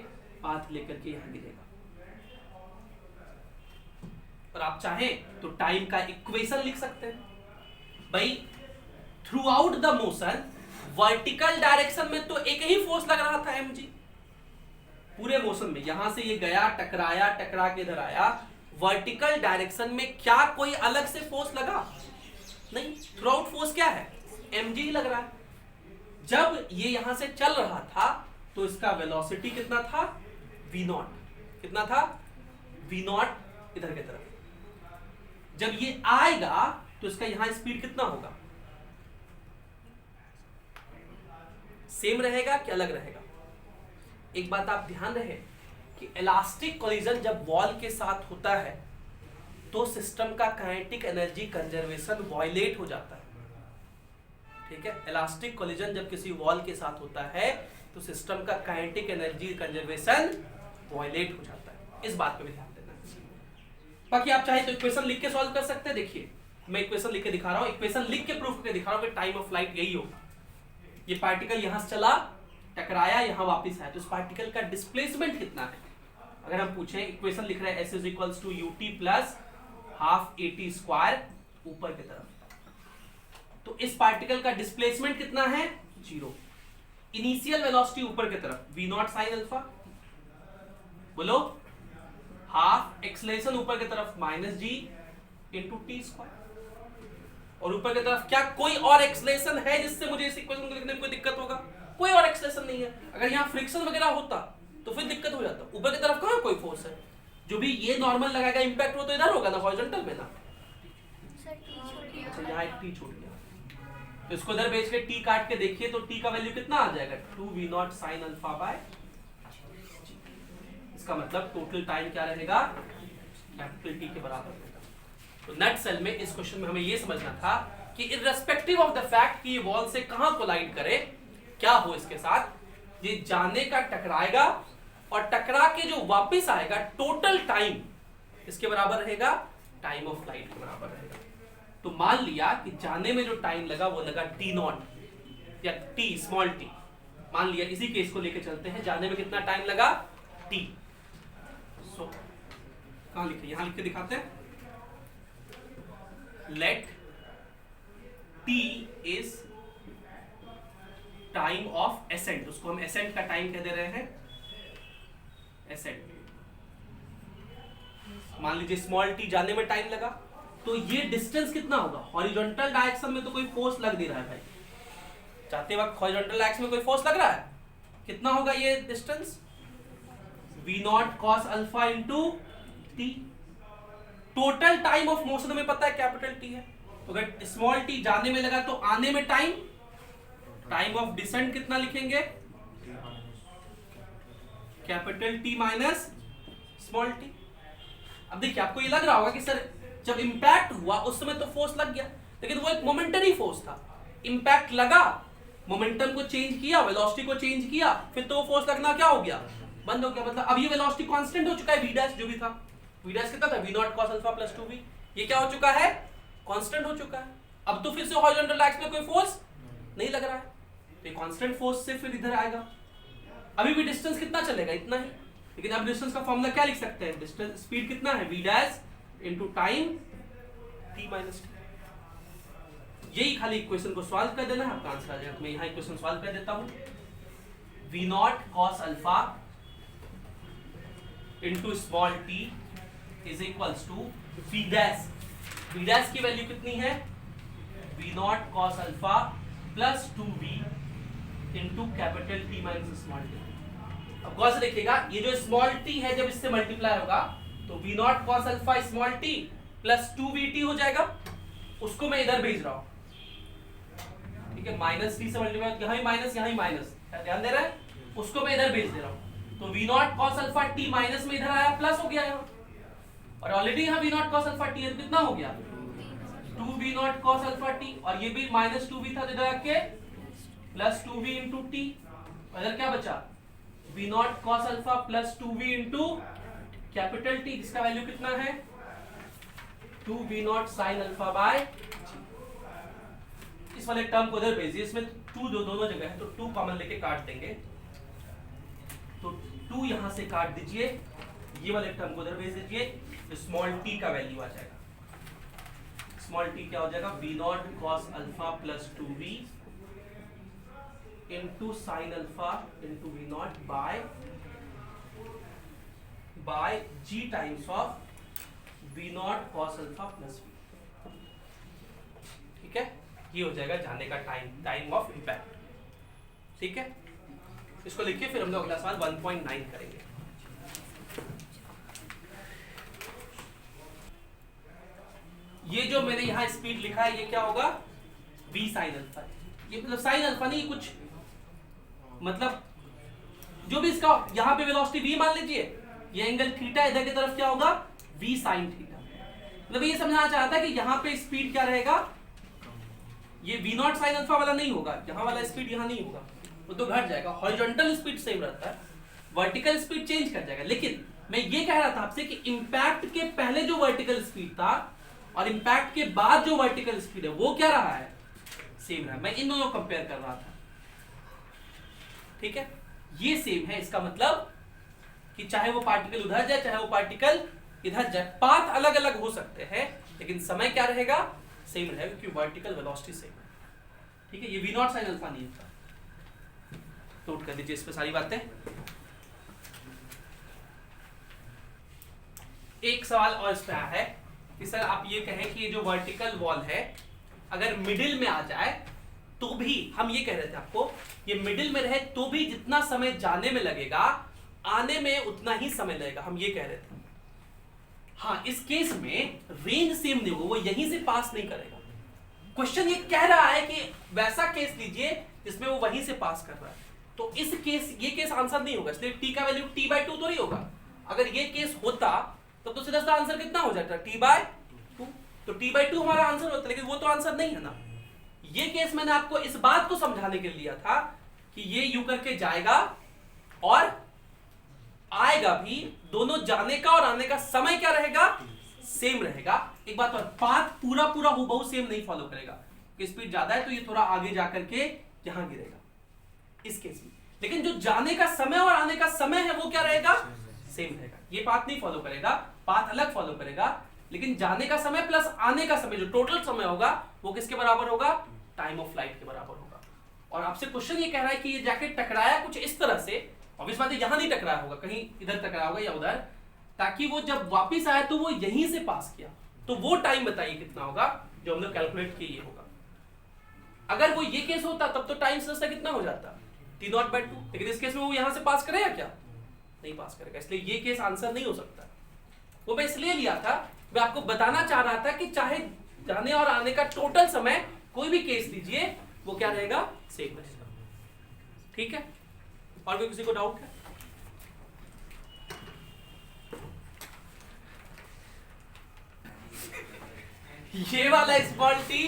पाथ लेकर के यहां गिरेगा। और आप चाहें तो टाइम का इक्वेशन लिख सकते हैं भाई, through out the motion vertical direction में तो एक ही फोर्स लग रहा था mg, पूरे मोशन में यहां से ये गया टकराया, टकरा के इधर आया, वर्टिकल डायरेक्शन में क्या कोई अलग से फोर्स लगा, नहीं, थ्रू आउट फोर्स क्या है, mg ही लग रहा है। जब ये यहां से चल रहा था तो इसका वेलोसिटी कितना था, v0, कितना था, v0 इधर की तरफ। जब ये आएगा तो इसका यहां स्पीड कितना होगा, सेम रहेगा कि अलग रहेगा। एक बात आप ध्यान रहे कि इलास्टिक कोलिजन जब वॉल के साथ होता है तो सिस्टम का काइनेटिक एनर्जी कंजर्वेशन वायलेट हो जाता है, ठीक है। इलास्टिक कोलिजन जब किसी वॉल के साथ होता है तो सिस्टम का काइनेटिक एनर्जी कंजर्वेशन वायलेट हो जाता है, इस बात पे भी ध्यान देना। बाकी आप चाहे तो इक्वेशन लिख के सॉल्व कर सकते हैं। देखिए मैं इक्वेशन लिख के दिखा रहा हूं, इक्वेशन लिख के प्रूफ करके दिखा रहा हूं कि टाइम ऑफ फ्लाइट यही होगा। ये पार्टिकल यहां से चला, टकराया, यहां वापस आया, तो इस पार्टिकल का डिस्प्लेसमेंट कितना है। अगर हम पूछें, इक्वेशन लिख रहे हैं s = ut + ½ at² ऊपर की तरफ, तो इस पार्टिकल का डिस्प्लेसमेंट कितना है, 0। इनिशियल वेलोसिटी ऊपर की तरफ v नॉट साइन अल्फा, बोलो, हाफ एक्सलेशन ऊपर की तरफ -g इंटू टी स्क्वायर। और ऊपर की तरफ क्या कोई और एक्सलेशन है जिससे मुझे इस इक्वेशन को लिखने में कोई दिक्कत होगा? कोई और एक्सलेशन नहीं है। अगर यहाँ फ्रिक्शन वगैरह होता तो फिर दिक्कत हो जाता। ऊपर की तरफ कहाँ कोई फोर्स है? जो भी ये नॉर्मल लगाएगा इंपैक्ट वो तो इधर होगा ना, हॉरिजॉन्टल में ना। अच्छा यहाँ एक टी छूट गया, तो इसको इधर भेज के टी काट के देखिए तो टी का वैल्यू कितना आ जाएगा, 2v not sine alpha by. इसका मतलब टोटल टाइम क्या रहेगा, कैपिटल टी के बराबर रहेगा। तो नेट सेल में इस क्वेश्चन में हमें ये समझना था कि इररेस्पेक्टिव ऑफ द फैक्ट कि ये वॉल से कहां कोलाइड करे, क्या हो इसके साथ, ये जाने का टकराएगा और टकरा के जो वापस आएगा टोटल टाइम इसके बराबर रहेगा, टाइम ऑफ फ्लाइट के बराबर रहेगा। तो मान लिया कि जाने में जो टाइम लगा वो लगा टी नॉट या टी स्मॉल टी, मान लिया इसी केस को लेके चलते हैं, जाने में कितना टाइम लगा, टी। सो कहां लिखे, यहां लिख के दिखाते हैं, let t is time of ascent, उसको हम ascent का टाइम कह दे रहे हैं, ascent। मान लीजिए स्मॉल t जाने में टाइम लगा, तो ये डिस्टेंस कितना होगा, हॉरिजॉन्टल डायरेक्शन में तो कोई फोर्स लग नहीं रहा है भाई, जाते वक्त हॉरिजॉन्टल डायरेक्शन में कोई फोर्स लग रहा है, कितना होगा ये distance, v naught cos alpha into T. Total time of motion हमें पता है कैपिटल टी है, तो अगर स्मॉल टी जाने में लगा तो आने में टाइम, टाइम ऑफ डिसेंट कितना लिखेंगे, capital T minus small T. अब देखिए आपको ये लग रहा होगा कि सर जब इंपैक्ट हुआ उस समय तो फोर्स लग गया, लेकिन वो एक मोमेंटरी फोर्स था, इंपैक्ट लगा, मोमेंटम को चेंज किया, वेलोसिटी को चेंज किया, फिर तो वो फोर्स लगना क्या हो गया, बंद हो गया। मतलब अब ये वेलोसिटी कांस्टेंट हो चुका है, v डैश जो भी था, v डैश कितना था, v naught cos alpha plus 2v, ये क्या हो चुका है, कांस्टेंट हो चुका है। अब तो फिर से हॉरिजॉन्टल डायरेक्शन में कोई फोर्स नहीं लग रहा है, तो ये कांस्टेंट फोर्स से फिर इधर आएगा। अभी भी डिस्टेंस कितना चलेगा, इतना ही, लेकिन अब डिस्टेंस का फॉर्मूला क्या लिख सकते हैं, डिस्टेंस स्पीड कितना है, v dash into time t minus t। यही खाली इक्वेशन को सॉल्व कर देना है, आपका आंसर आ जाएगा। मैं यहां इक्वेशन सॉल्व कर देता हूं, v naught cos alpha into small t is equals to v dash, v dash की वैल्यू कितनी है, v naught cos alpha plus 2v into capital T minus small t। अब गौर से देखिएगा, ये जो स्मॉल t है जब इससे मल्टीप्लाई होगा तो v naught cos alpha small t plus 2vt हो जाएगा, उसको मैं इधर भेज रहा हूं, ठीक है, माइनस t से मल्टीप्लाई, यहां भी माइनस यहां भी माइनस, ध्यान दे रहा है, उसको मैं इधर भेज दे रहा हूं, तो v naught cos alpha t minus में इधर आया, प्लस हो गया यहां, और ऑलरेडी यहां v naught cos alpha t है, कितना हो गया 2v not cos alpha t, और ये भी माइनस 2v था, तो इधर आके प्लस 2v इंटू टी, इधर क्या बचा, v naught cos alpha plus 2v into capital T, जिसका वैल्यू कितना है 2v not sine alpha by. इस वाले टर्म को उधर भेजिए, इसमें 2 दोनों जगह है, तो 2 कॉमन लेके काट देंगे, तो 2 यहां से काट दीजिए, ये वाले टर्म को उधर भेज दीजिए, तो स्मॉल t का वैल्यू आ जाएगा, स्मॉल t क्या हो जाएगा, v naught cos alpha plus 2v into sine alpha into v naught by g times of v naught cos alpha plus v। ठीक है, ये हो जाएगा जाने का टाइम, टाइम ऑफ इंपैक्ट। ठीक है, इसको लिखिए, फिर हम लोग अगला सवाल 1.9 करेंगे। ये जो मैंने यहां स्पीड लिखा है ये क्या होगा, v साइन अल्फा, ये मतलब साइन अल्फा नहीं, कुछ मतलब जो भी इसका यहां पे वेलोसिटी v मान लीजिए, ये एंगल थीटा, इधर की तरफ क्या होगा v साइन थीटा। मतलब ये समझाना चाहता है कि यहां पे स्पीड क्या रहेगा, ये v नॉट साइन अल्फा वाला नहीं होगा, यहां वाला स्पीड यहां नहीं होगा, वो तो घट जाएगा, हॉरिजॉन्टल स्पीड सेम रहता है, वर्टिकल स्पीड चेंज कर जाएगा। लेकिन मैं ये कह रहा था आपसे कि इंपैक्ट के पहले जो वर्टिकल स्पीड था और इंपैक्ट के बाद जो वर्टिकल स्पीड है वो क्या रहा है, सेम रहा है। मैं इन दोनों को कंपेयर कर रहा था, ठीक है, ये सेम है, इसका मतलब कि चाहे वो पार्टिकल उधर जाए चाहे वो पार्टिकल इधर जाए, पाथ अलग अलग हो सकते हैं लेकिन समय क्या रहेगा, सेम रहेगा, क्योंकि वर्टिकल वेलोसिटी सेम है। ठीक है, ये वी नॉट साइन अल्फा नहीं होता। नोट कर लीजिए इस पे सारी बातें। एक सवाल और इस पे आया है कि सर आप ये कहें कि ये जो वर्टिकल वॉल है अगर मिडिल में आ जाए तो भी, हम ये कह रहे थे आपको, ये मिडिल में रहे तो भी जितना समय जाने में लगेगा आने में उतना ही समय लगेगा, हम ये कह रहे थे। हाँ, इस केस में रेंज सेम नहीं होगा, वो यहीं से पास नहीं करेगा। क्वेश्चन ये कह रहा है कि वैसा केस लीजिए जिसमें वो वहीं से पास कर रहा है, तो इस केस, ये केस आंसर नहीं होगा, इसलिए t का वैल्यू t/2 तो नहीं होगा। अगर ये केस होता तब तो सीधा सा आंसर कितना हो जाता, t/2, तो t/2 हमारा आंसर होता, लेकिन वो तो आंसर नहीं है ना। ये केस मैंने आपको इस बात को समझाने के लिए लिया था कि ये यू करके जाएगा और आएगा भी, दोनों जाने का और आने का समय क्या रहेगा, सेम रहेगा। एक बात और, पाथ पूरा हूबहू सेम नहीं फॉलो करेगा, कि स्पीड ज्यादा है तो ये थोड़ा आगे जाकर के यहां गिरेगा इस केस में, लेकिन जो जाने का समय और आने का समय है वो क्या रहेगा, सेम रहेगा। ये पाथ नहीं फॉलो करेगा, पाथ अलग फॉलो करेगा, लेकिन जाने का समय प्लस आने का समय, जो टोटल समय होगा वो किसके बराबर होगा, टाइम ऑफ फ्लाइट के बराबर होगा। और आपसे क्वेश्चन ये कह रहा है कि ये जाके टकराया कुछ इस तरह से, ऑब्वियस बात है यहां नहीं टकराया होगा, कहीं इधर टकराया होगा या उधर, ताकि वो जब वापस आया तो वो यहीं से पास किया, तो वो टाइम बताइए कितना होगा जो हम लोग कैलकुलेट किए, ये होगा। अगर वो ये केस होता तब तो टाइम सस्ता कितना हो जाता, t0/2, लेकिन इस केस में वो यहां से पास करेगा क्या, नहीं पास करेगा, इसलिए ये केस आंसर नहीं हो सकता। वो मैं इसलिए लिया था, मैं आपको बताना चाह रहा था कि चाहे जाने और आने का टोटल समय कोई भी केस लीजिए वो क्या रहेगा, सेम रहेगा। ठीक है, और कोई किसी को डाउट है? ये वाला स्मॉल टी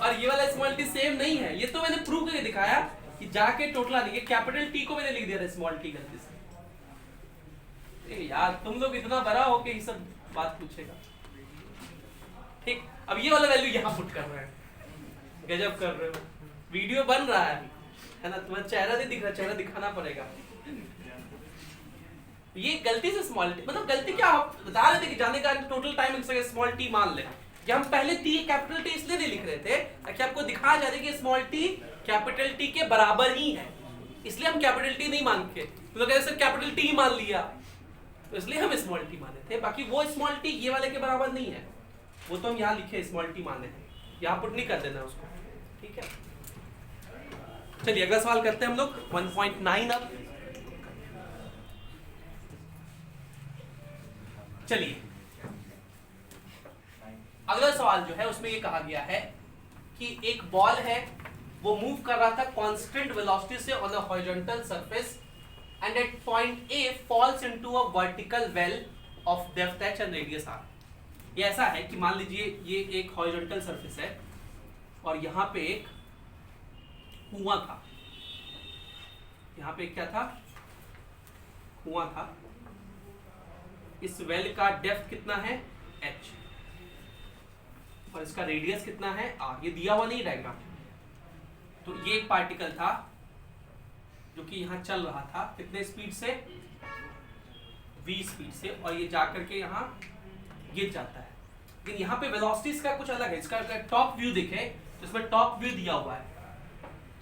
और ये वाला स्मॉल टी सेम नहीं है, ये तो मैंने प्रूव करके दिखाया कि जाके टोटल लिखे, कैपिटल टी को मैंने लिख दिया था स्मॉल टी गलती से। यार तुम लोग इतना बड़ा हो के ये सब बात पूछेगा। ठीक, अब ये वाला वैल्यू यहाँ पुट कर रहे हैं, गजब कर रहे हो, वीडियो बन रहा है ना, तुम्हारा चेहरा नहीं दिख रहा, चेहरा दिखाना पड़ेगा। ये गलती से स्मॉल टी, मतलब गलती क्या, आप बता रहे थे कि जाने का टोटल टाइम स्मॉल टी मान ले, कि हम पहले टी कैपिटल टी इसलिए नहीं लिख रहे थे ताकि आपको दिखाया जा रहा है कि स्मॉल टी कैपिटल टी के बराबर ही है, इसलिए हम कैपिटल टी नहीं मान के, तो लोग ऐसे कैपिटल टी ही मान लिया, तो इसलिए हम स्मॉल टी माने थे। बाकी वो स्मॉल टी ये वाले के बराबर नहीं है, वो तो हम यहाँ लिखे स्मॉल टी माने हैं, यहाँ पुट नहीं कर देना उसको। ठीक है, चलिए अगला सवाल करते हैं हम लोग 1.9। अब चलिए अगला सवाल जो है उसमें ये कहा गया है कि एक बॉल है, वो मूव कर रहा था कांस्टेंट वेलोसिटी से on a horizontal surface and at point A falls into a vertical well of depth h and radius r। ये ऐसा है कि मान लीजिए ये एक हॉरिजॉन्टल सरफेस है और यहाँ पे एक कुआं था, यहाँ पे क्या था, कुआं था। इस वेल का डेप्थ कितना है, h, और इसका रेडियस कितना है, r। ये दिया हुआ नहीं डायग्राम। तो ये एक पार्टिकल था जो कि यहाँ चल रहा था, कितने स्पीड से, v स्पीड से, और ये जाकर के यहाँ गिर जाता है। लेकिन यहाँ पे वेलोसिटीज का कुछ अलग है। इसका टॉप व्यू देखें तो इसमें टॉप व्यू दिया हुआ है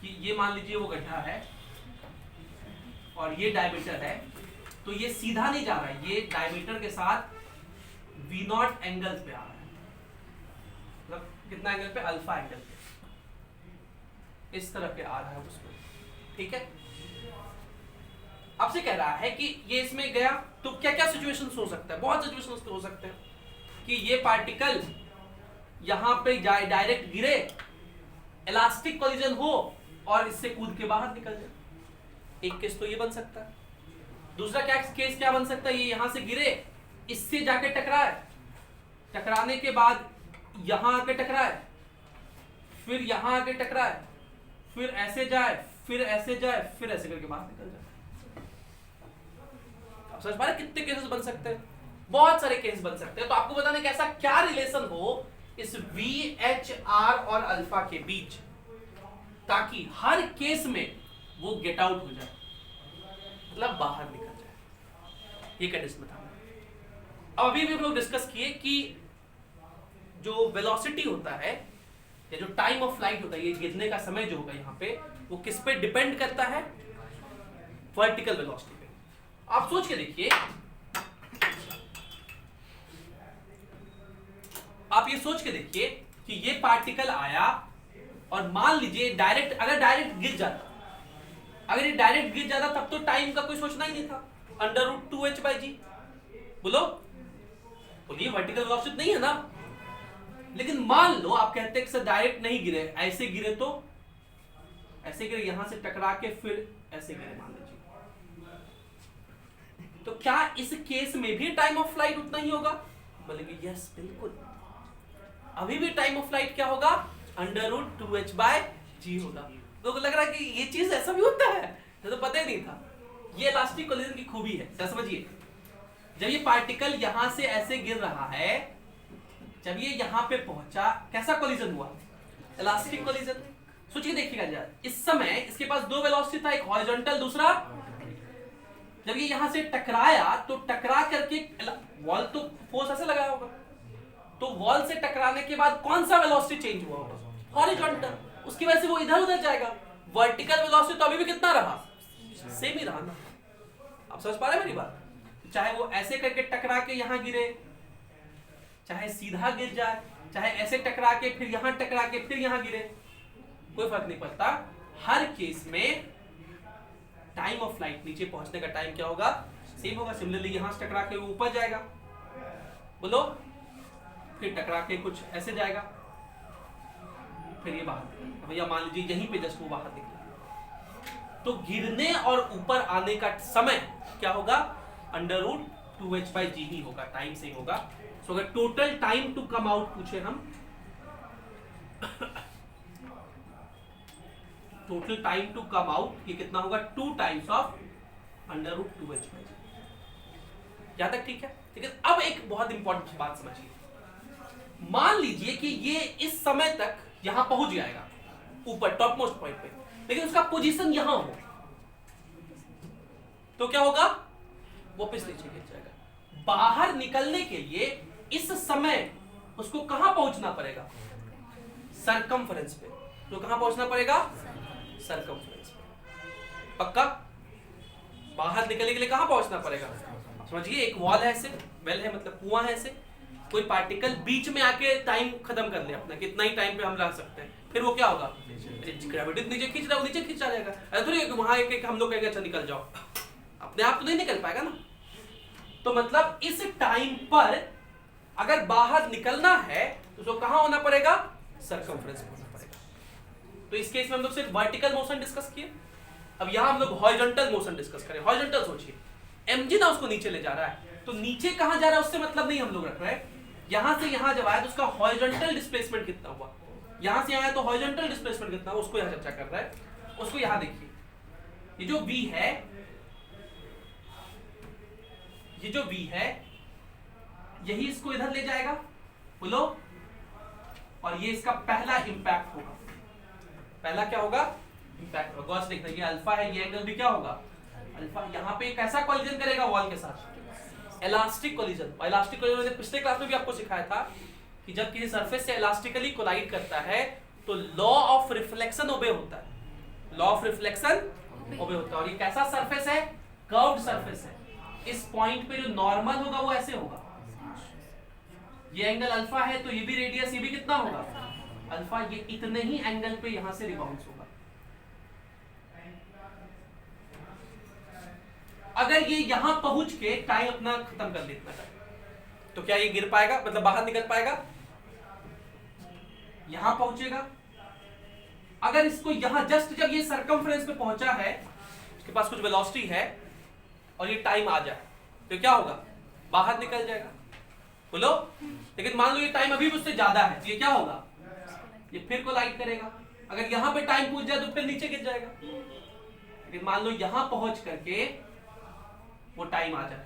कि ये मान लीजिए वो गड्ढा है और ये डायमीटर है, तो ये सीधा नहीं जा रहा है, ये डायमीटर के साथ v0 एंगल पे आ रहा है, मतलब कितना एंगल पे, अल्फा एंगल पे, इस तरह पे आ रहा है उसमें। ठीक है, आपसे कह रहा है कि ये इसमें गया तो क्या क्या सिचुएशंस हो सकता है, बहुत सिचुएशंस हो सकते हैं कि ये पार्टिकल यहां पे जाए, डायरेक्ट गिरे, इलास्टिक कोलिजन हो और इससे कूद के बाहर निकल जाए। एक केस तो ये बन सकता है। दूसरा क्या केस क्या बन सकता है, ये यहां से गिरे, इससे जाके टकराए, टकराने के बाद यहां आके टकराए, फिर यहां आके टकराए, फिर ऐसे जाए, फिर ऐसे जाए, फिर ऐसे करके बाहर निकल जाए। आप समझ पा रहे कितने केसेस बन सकते हैं, बहुत सारे केस बन सकते हैं। तो आपको बताने कैसा क्या रिलेशन हो इस VHR और अल्फा के बीच, ताकि हर केस में वो गेट आउट हो जाए, मतलब बाहर निकल जाए। ये कंडीशन बताना। अब अभी भी हम लोग डिस्कस किए कि जो वेलोसिटी होता है या जो टाइम ऑफ फ्लाइट होता है, ये गिरने का समय जो होगा यहाँ पे, वो किस पे डिपेंड करता है? वर्टिकल वेलोसिटी पे। आप सोच के देखिए, आप ये सोच के देखिए कि ये पार्टिकल आया और मान लीजिए डायरेक्ट, अगर डायरेक्ट गिर जाता, अगर ये डायरेक्ट गिर जाता तब तो टाइम का कोई सोचना ही नहीं था, √2h/g। बोलो बोलिए, वर्टिकल वेलोसिटी नहीं है ना। लेकिन मान लो आप कहते हैं कि सर डायरेक्ट नहीं गिरे, ऐसे गिरे, तो ऐसे गिरे, यहां से टकरा के फिर ऐसे गिरे मान लीजिए, तो क्या इस केस में भी टाइम ऑफ फ्लाइट उतना ही होगा? बोलेंगे यस बिल्कुल, अभी भी टाइम ऑफ फ्लाइट क्या होगा? √2h/g होगा। तो लग रहा है कि ये चीज ऐसा भी होता है, तो पता ही नहीं था। ये इलास्टिक कोलिजन की खूबी है। सर समझिए, जब ये पार्टिकल यहां से ऐसे गिर रहा है, जब ये यहां पे पहुंचा, कैसा कोलिजन हुआ? Elastic collision. सोचिए देखिएगा जरा, इस समय इसके पास दो वेलोसिटी था, एक हॉरिजॉन्टल, दूसरा। जब ये यहां से टकराया तो टकरा करके वॉल तो फोर्स ऐसे लगाया होगा, तो वॉल से टकराने के बाद कौन सा वेलोसिटी चेंज हुआ होगा? हॉरिजॉन्टल। उसकी वजह से वो इधर उधर जाएगा। वर्टिकल वेलोसिटी तो अभी भी कितना रहा? सेम ही रहा ना। आप समझ पा रहे हैं मेरी बात? चाहे वो ऐसे करके टकरा के यहां गिरे, चाहे सीधा गिर जाए, चाहे ऐसे टकरा के फिर यहां टकरा के फिर यहां गिरे, कोई फर्क नहीं पड़ता। हर केस में टाइम ऑफ फ्लाइट, नीचे पहुंचने का टाइम क्या होगा? सेम होगा। सिमिलरली यहां से टकरा के वो ऊपर जाएगा, बोलो, फिर टकरा के कुछ ऐसे जाएगा, फिर ये बाहर। भैया मान लीजिए यहीं पे जस्ट वो बाहर निकला, तो गिरने और ऊपर आने का समय क्या होगा? √2h/g ही होगा, टाइम से ही होगा। सो अगर total time to come out पूछे हम, total time to come out ये कितना होगा? 2 टाइम्स ऑफ √2h/g। यहां तक ठीक है? ठीक है। अब एक बहुत इंपॉर्टेंट बात समझिए, मान लीजिए कि ये इस समय तक यहां पहुंच जाएगा, ऊपर टॉप मोस्ट पॉइंट पे, लेकिन उसका पोजीशन यहां हो, तो क्या होगा? वापस नीचे गिर जाएगा। बाहर निकलने के लिए इस समय उसको कहां पहुंचना पड़ेगा? सरकमफ्रेंस पे। तो कहां पहुंचना पड़ेगा? सरकमफ्रेंस पे। पक्का? बाहर निकलने के लिए कहां पहुंचना पड़ेगा? समझिए, एक वॉल है ऐसे, वेल है मतलब कुआं है ऐसे, कोई पार्टिकल बीच में आके टाइम खत्म कर ले अपना, कितना ही टाइम पे हम रह सकते हैं, फिर वो क्या होगा? ग्रेविटी नीचे खींच रहा है, नीचे खींच जाएगा। ऐसा थोड़ी है कि वहां एक हम लोग कहेंगे अच्छा निकल जाओ, अपने आप तो नहीं निकल पाएगा ना। तो मतलब इस टाइम पर अगर बाहर निकलना है तो उसको कहां होना पड़ेगा? सरकमफ्रेंस होना पड़ेगा। तो इस केस में हम लोग सिर्फ वर्टिकल मोशन डिस्कस किए। अब यहां हम लोग हॉरिजॉन्टल मोशन डिस्कस करें। हॉरिजॉन्टल सोचिए, mg ना उसको नीचे ले जा रहा है, तो नीचे कहां जा रहा है उससे मतलब नहीं हम लोग रख रहे हैं। यहां से यहां जब आया तो उसका हॉरिजॉन्टल डिस्प्लेसमेंट कितना हुआ, यहां से आया तो हॉरिजॉन्टल डिस्प्लेसमेंट कितना हुआ, उसको यहां चर्चा कर रहा है। उसको यहां देखिए, ये जो v है, ये जो v है, यही इसको इधर ले जाएगा, बोलो, और ये इसका पहला इंपैक्ट होगा। पहला क्या होगा? इंपैक्ट होगा। गॉस देखना, ये अल्फा है, ये एंगल भी क्या होगा? अल्फा। यहां पे कैसा कोलिजन करेगा वॉल के साथ? Elastic collision. और इलास्टिक कोलिजन मैंने पिछले क्लास में भी आपको सिखाया था कि जब किसी सरफेस से इलास्टिकली कोलाइड करता है तो लॉ ऑफ रिफ्लेक्शन ओबे होता है। लॉ ऑफ रिफ्लेक्शन ओबे होता है। और ये कैसा सरफेस है? कर्व्ड सरफेस है। इस पॉइंट पे जो नॉर्मल होगा वो ऐसे होगा, ये एंगल अल्फा है तो ये भी रेडियस, ये भी कितना होगा? अल्फा। ये इतने ही एंगल पे यहां से रिबाउंस होगा। अगर ये यहां पहुंच के टाइम अपना खत्म कर लेता है तो क्या ये गिर पाएगा, मतलब बाहर निकल पाएगा? यहां पहुंचेगा। अगर इसको यहां जस्ट जब ये सरकमफ्रेंस पे पहुंचा है, उसके पास कुछ वेलोसिटी है और ये टाइम आ जाए तो क्या होगा? बाहर निकल जाएगा, बोलो। लेकिन मान लो ये टाइम अभी भी उससे ज्यादा है, तो ये क्या होगा? ये फिर कोलाइड करेगा। अगर यहां पे टाइम पहुंच जाए तो फिर नीचे गिर जाएगा। लेकिन मान लो यहां पहुंच करके वो टाइम आ जाए,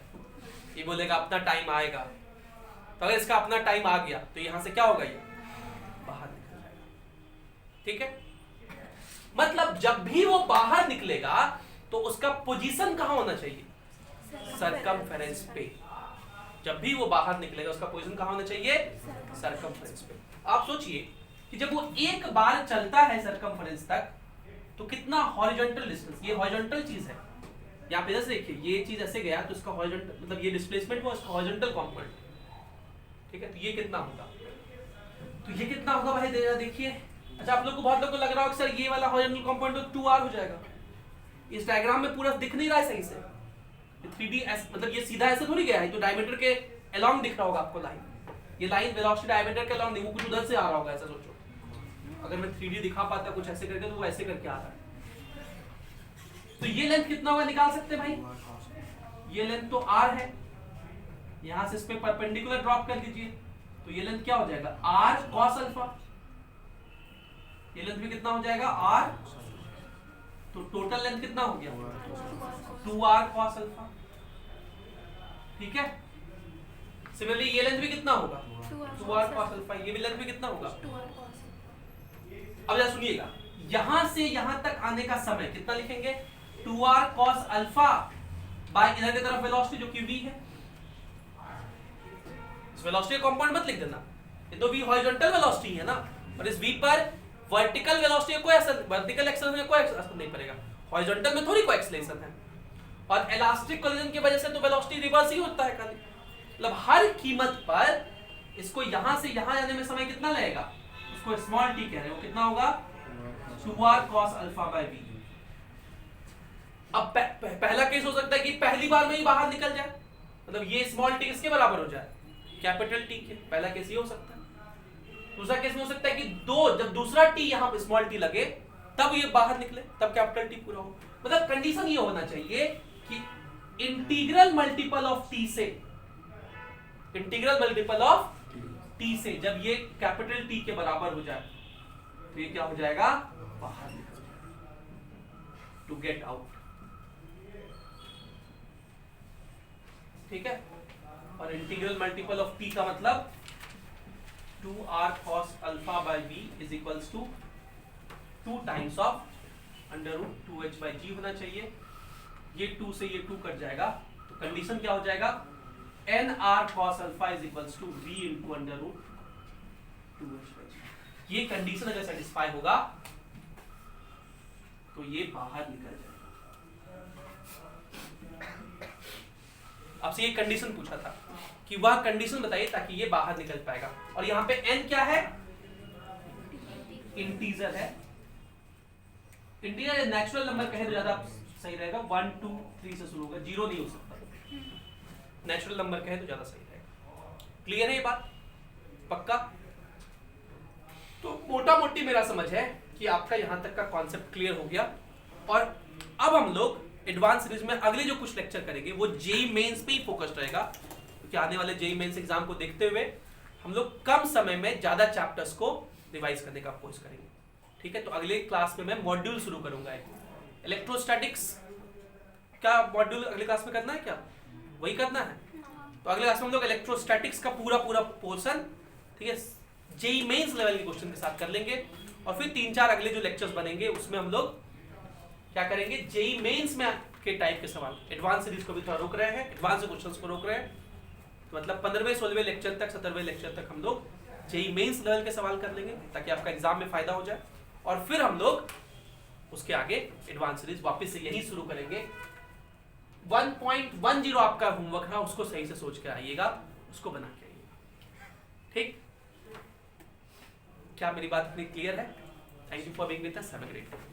ये बोलेगा अपना टाइम आएगा, तो अगर इसका अपना टाइम आ गया तो यहां से क्या होगा? ये बाहर निकल जाएगा। ठीक है? मतलब जब भी वो बाहर निकलेगा तो उसका पोजीशन कहां होना चाहिए? सरकमफेरेंस पे। जब भी वो बाहर निकलेगा उसका पोजीशन कहां होना चाहिए? सरकमफेरेंस पे। आप सोचिए कि जब वो एक बार चलता है सरकमफेरेंस तक तो कितना हॉरिजॉन्टल डिस्टेंस, ये हॉरिजॉन्टल चीज है। यहाँ पे जैसे देखिए ये चीज ऐसे गया तो इसका हॉरिजॉन्टल मतलब ये डिस्प्लेसमेंट हुआ, इसका हॉरिजॉन्टल कंपोनेंट, ठीक है। तो ये कितना होगा, तो ये कितना होगा भाई देखिए। अच्छा आप लोग को बहुत लोग को लग रहा होगा सर ये वाला हॉरिजॉन्टल कंपोनेंट तो 2r हो जाएगा। इस डायग्राम में पूरा दिख नहीं रहा है सही से, 3D मतलब ये सीधा ऐसे थोड़ी गया है, तो डायमीटर के अलोंग दिख रहा होगा आपको लाइन, ये लाइन वेलोसिटी डायमीटर के अलोंग नहीं, वो कुछ उधर से आ रहा होगा, ऐसा सोचो। अगर मैं 3D दिखा पाता कुछ ऐसे करके तो वो ऐसे करके आ रहा है। तो ये लेंथ कितना होगा निकाल सकते हैं भाई, ये लेंथ तो r है, यहां से इस पे परपेंडिकुलर ड्रॉप कर दीजिए, तो ये लेंथ क्या हो जाएगा r cos अल्फा, ये लेंथ भी कितना हो जाएगा r, तो टोटल लेंथ कितना हो गया 2r cos अल्फा, ठीक है। सिमिलरली ये लेंथ भी कितना होगा 2r cos अल्फा, ये भी लेंथ भी कितना होगा 2r cos। अब जरा सुनिएगा, यहां से यहां तक आने का समय कितना लिखेंगे 2r cos अल्फा बाय इधर की तरफ वेलोसिटी जो कि v है। इस वेलोसिटी का कंपाउंड मत लिख देना, ये तो v हॉरिजॉन्टल वेलोसिटी है ना, और इस v पर वर्टिकल वेलोसिटी कोई असर, वर्टिकल एक्सेलरेशन में कोई असर नहीं पड़ेगा, हॉरिजॉन्टल में थोड़ी कोई एक्सेलरेशन है। और इलास्टिक कोलिजन की वजह से तो वेलोसिटी रिवर्स ही होता है खाली, मतलब हर कीमत पर इसको यहां से यहां जाने में समय कितना लगेगा, उसको स्मॉल t कह रहे हैं, वो कितना होगा 2r cos alpha by v। अब पहला केस हो सकता है कि पहली बार में ही बाहर निकल जाए, मतलब ये स्मॉल t किसके बराबर हो जाए कैपिटल T के, पहला केस ये हो सकता है। दूसरा केस में हो सकता है कि जब दूसरा t यहां पे स्मॉल t लगे तब ये बाहर निकले, तब कैपिटल T पूरा हो। मतलब कंडीशन ये होना चाहिए कि इंटीग्रल मल्टीपल ऑफ t से, इंटीग्रल मल्टीपल ऑफ t से जब ये कैपिटल T के बराबर हो जाए तो ये क्या हो जाएगा बाहर निकल जाएगा, टू गेट आउट, ठीक है। और इंटीग्रल मल्टीपल ऑफ t का मतलब 2r cos alpha by v is equals to 2 times of under root 2h by g होना चाहिए। ये 2 से ये 2 कट जाएगा, तो कंडीशन क्या हो जाएगा nr cos alpha is equals to v into under root 2h by g। ये कंडीशन अगर सेटिस्फाई होगा तो ये बाहर निकल जाएगा। आपसे ये कंडीशन पूछा था कि वह कंडीशन बताइए ताकि ये बाहर निकल पाएगा। और यहाँ पे n क्या है इंटीजर है, इंटीजर नेचुरल नंबर कहे तो ज्यादा सही रहेगा, 1 2 3 से शुरू होगा, 0 नहीं हो सकता, नेचुरल नंबर कहे तो ज्यादा सही रहेगा। क्लियर है ये बात पक्का? तो मोटा मोटी मेरा समझ है कि आपका यहां तक का कॉन्सेप्ट क्लियर हो गया। और अब हम लोग एडवांस सीरीज में अगले जो कुछ लेक्चर करेंगे वो जेईई मेंस पे ही फोकस्ड रहेगा, क्योंकि आने वाले जेईई मेंस एग्जाम को देखते हुए हम लोग कम समय में ज्यादा चैप्टर्स को रिवाइज करने का कोशिश करेंगे, ठीक है। तो अगले क्लास में मैं मॉड्यूल शुरू करूंगा, इलेक्ट्रोस्टैटिक्स का मॉड्यूल अगले क्लास में करना है क्या, वही करना है। तो अगले क्लास में हम लोग इलेक्ट्रोस्टैटिक्स का पूरा पोर्शन, ठीक है, जेईई मेंस लेवल के क्वेश्चन के साथ कर लेंगे। और फिर 3-4 अगले जो लेक्चर्स बनेंगे उसमें हम लोग क्या करेंगे, जेईई मेंस में के टाइप के सवाल, एडवांस सीरीज को भी थोड़ा रोक रहे हैं, एडवांस क्वेश्चंस को रोक रहे हैं, तो मतलब 15वें 16वें लेक्चर तक 17वें लेक्चर तक हम लोग जेईई मेंस लेवल के सवाल कर लेंगे ताकि आपका एग्जाम में फायदा हो जाए। और फिर हम लोग उसके आगे एडवांस सीरीज वापस से यही शुरू करेंगे। 1.10 आपका होमवर्क है, उसको सही से सोच के आइएगा, उसको बना के आइएगा, ठीक। क्या मेरी बात इतनी क्लियर है? Thank you for being with us, have a great day.